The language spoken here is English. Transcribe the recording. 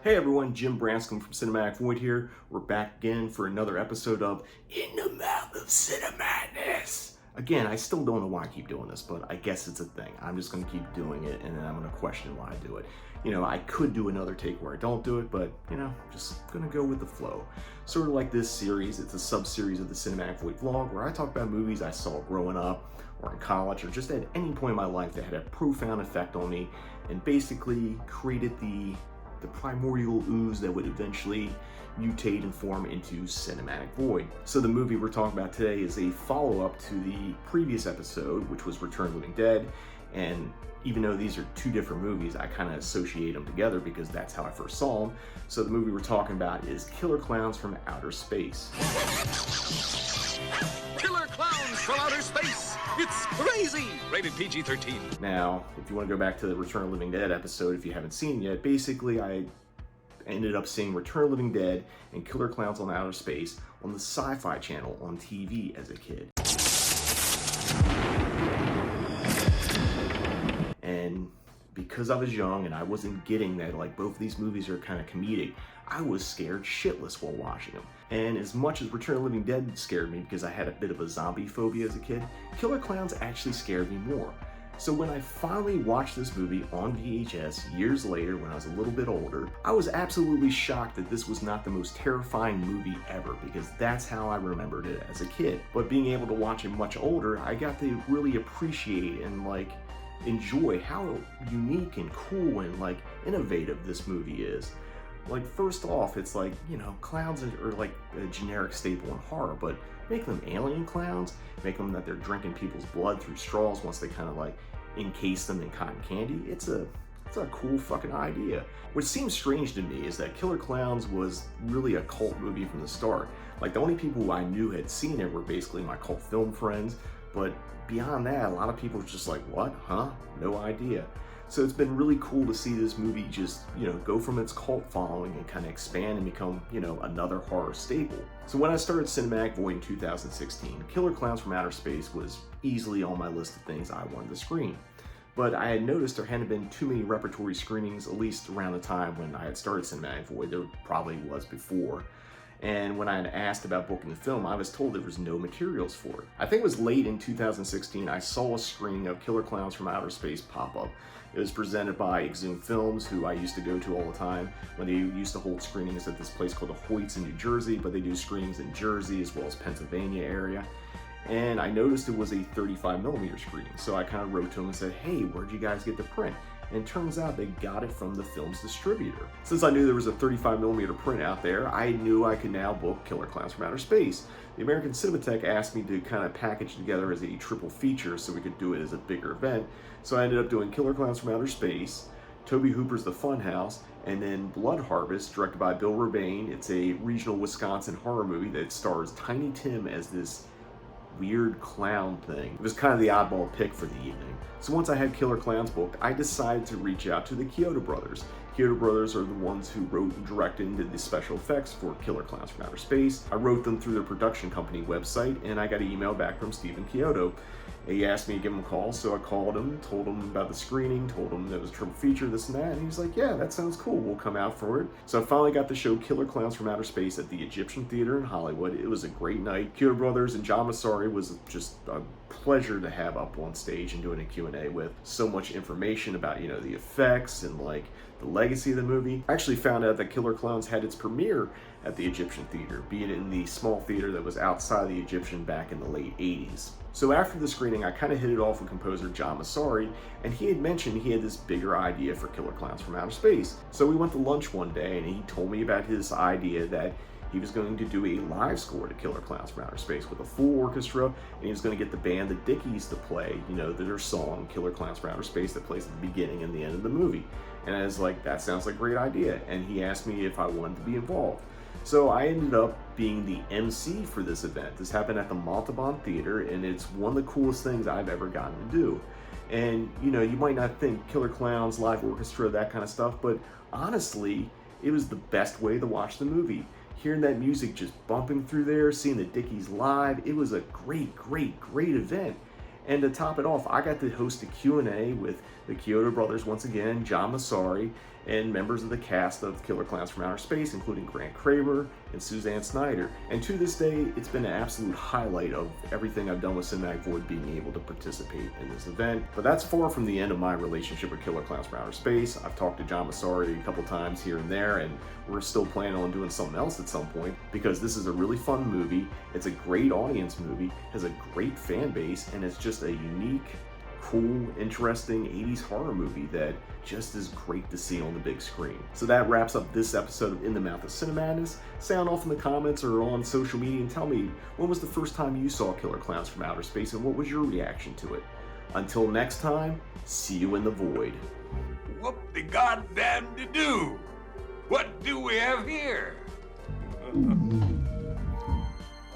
Hey everyone, Jim Branscombe from Cinematic Void here. We're back again for another episode of In the Mouth of Cinemadness. Again, I still don't know why I keep doing this, but I guess it's a thing. I'm just going to keep doing it, and then I'm going to question why I do it. You know, I could do another take where I don't do it, but, you know, just going to go with the flow. Sort of like this series, it's a sub-series of the Cinematic Void vlog where I talk about movies I saw growing up, or in college, or just at any point in my life that had a profound effect on me, and basically created the primordial ooze that would eventually mutate and form into Cinematic Void. So the movie we're talking about today is a follow-up to the previous episode, which was Return of the Living Dead, and even though these are two different movies, I kind of associate them together because that's how I first saw them. So the movie we're talking about is Killer Clowns from Outer Space. Killer Clowns from Outer Space! It's crazy! Rated PG-13. Now, if you want to go back to the Return of the Living Dead episode, if you haven't seen it yet, basically I ended up seeing Return of the Living Dead and Killer Clowns on Outer Space on the Sci-Fi Channel on TV as a kid. And because I was young and I wasn't getting that, like, both of these movies are kind of comedic, I was scared shitless while watching them. And as much as Return of the Living Dead scared me because I had a bit of a zombie phobia as a kid, Killer Clowns actually scared me more. So when I finally watched this movie on VHS years later when I was a little bit older, I was absolutely shocked that this was not the most terrifying movie ever, because that's how I remembered it as a kid. But being able to watch it much older, I got to really appreciate and enjoy how unique and cool and innovative this movie is. Like, first off, it's like, you know, clowns are like a generic staple in horror, but make them alien clowns, make them that they're drinking people's blood through straws once they kind of encase them in cotton candy. It's a cool fucking idea. What seems strange to me is that Killer Clowns was really a cult movie from the start. Like, the only people who I knew had seen it were basically my cult film friends, but beyond that, a lot of people were just like, what? Huh? No idea. So it's been really cool to see this movie just, you know, go from its cult following and kind of expand and become, you know, another horror staple. So when I started Cinematic Void in 2016, Killer Clowns from Outer Space was easily on my list of things I wanted to screen. But I had noticed there hadn't been too many repertory screenings, at least around the time when I had started Cinematic Void. There probably was before. And when I had asked about booking the film, I was told there was no materials for it. I think it was late in 2016, I saw a screening of Killer Clowns from Outer Space pop up. It was presented by Exhumed Films, who I used to go to all the time when they used to hold screenings at this place called the Hoyts in New Jersey, but they do screenings in Jersey as well as Pennsylvania area. And I noticed it was a 35mm screening, so I kind of wrote to them and said, hey, where'd you guys get the print? And it turns out they got it from the film's distributor. Since I knew there was a 35mm print out there, I knew I could now book Killer Clowns from Outer Space. The American Cinematheque asked me to kind of package together as a triple feature so we could do it as a bigger event. So I ended up doing Killer Clowns from Outer Space, Tobe Hooper's The Funhouse, and then Blood Harvest, directed by Bill Rebane. It's a regional Wisconsin horror movie that stars Tiny Tim as this weird clown thing. It was kind of the oddball pick for the evening. So once I had Killer Clowns booked, I decided to reach out to the Chiodo brothers. Chiodo brothers are the ones who wrote and directed and did the special effects for Killer Clowns from Outer Space. I wrote them through their production company website, and I got an email back from Stephen Chiodo. He asked me to give him a call, so I called him, told him about the screening, told him it was a triple feature, this and that, and he was like, yeah, that sounds cool, we'll come out for it. So I finally got to show Killer Clowns from Outer Space at the Egyptian Theater in Hollywood. It was a great night. Chiodo brothers and John Massari was just a pleasure to have up on stage and doing a Q&A with. So much information about, you know, the effects and the legacy of the movie. I actually found out that Killer Clowns had its premiere at the Egyptian Theater, be it in the small theater that was outside the Egyptian back in the late 80s. So after the screening, I kind of hit it off with composer John Massari, and he had mentioned he had this bigger idea for Killer Clowns from Outer Space. So we went to lunch one day, and he told me about his idea that he was going to do a live score to Killer Clowns from Outer Space with a full orchestra, and he was going to get the band the Dickies to play, you know, their song Killer Clowns from Outer Space that plays at the beginning and the end of the movie. And I was like, that sounds like a great idea. And he asked me if I wanted to be involved. So I ended up being the MC for this event. This happened at the Montalban Theater, and it's one of the coolest things I've ever gotten to do. And, you know, you might not think Killer Clowns, live orchestra, that kind of stuff, but honestly, it was the best way to watch the movie. Hearing that music just bumping through there, seeing the Dickies live, it was a great event. And to top it off, I got to host a Q&A with the Kyoto brothers once again, John Massari, and members of the cast of Killer Clowns from Outer Space, including Grant Kramer and Suzanne Snyder. And to this day, it's been an absolute highlight of everything I've done with Cinematic Void, being able to participate in this event. But that's far from the end of my relationship with Killer Clowns from Outer Space. I've talked to John Massari a couple times here and there, and we're still planning on doing something else at some point, because this is a really fun movie. It's a great audience movie, has a great fan base, and it's just a unique, cool, interesting 80s horror movie that just is great to see on the big screen. So that wraps up this episode of In the Mouth of Cinemadness. Sound off in the comments or on social media and tell me, when was the first time you saw Killer Clowns from Outer Space and what was your reaction to it? Until next time, see you in the void. Whoop the goddamn to do! What do we have here?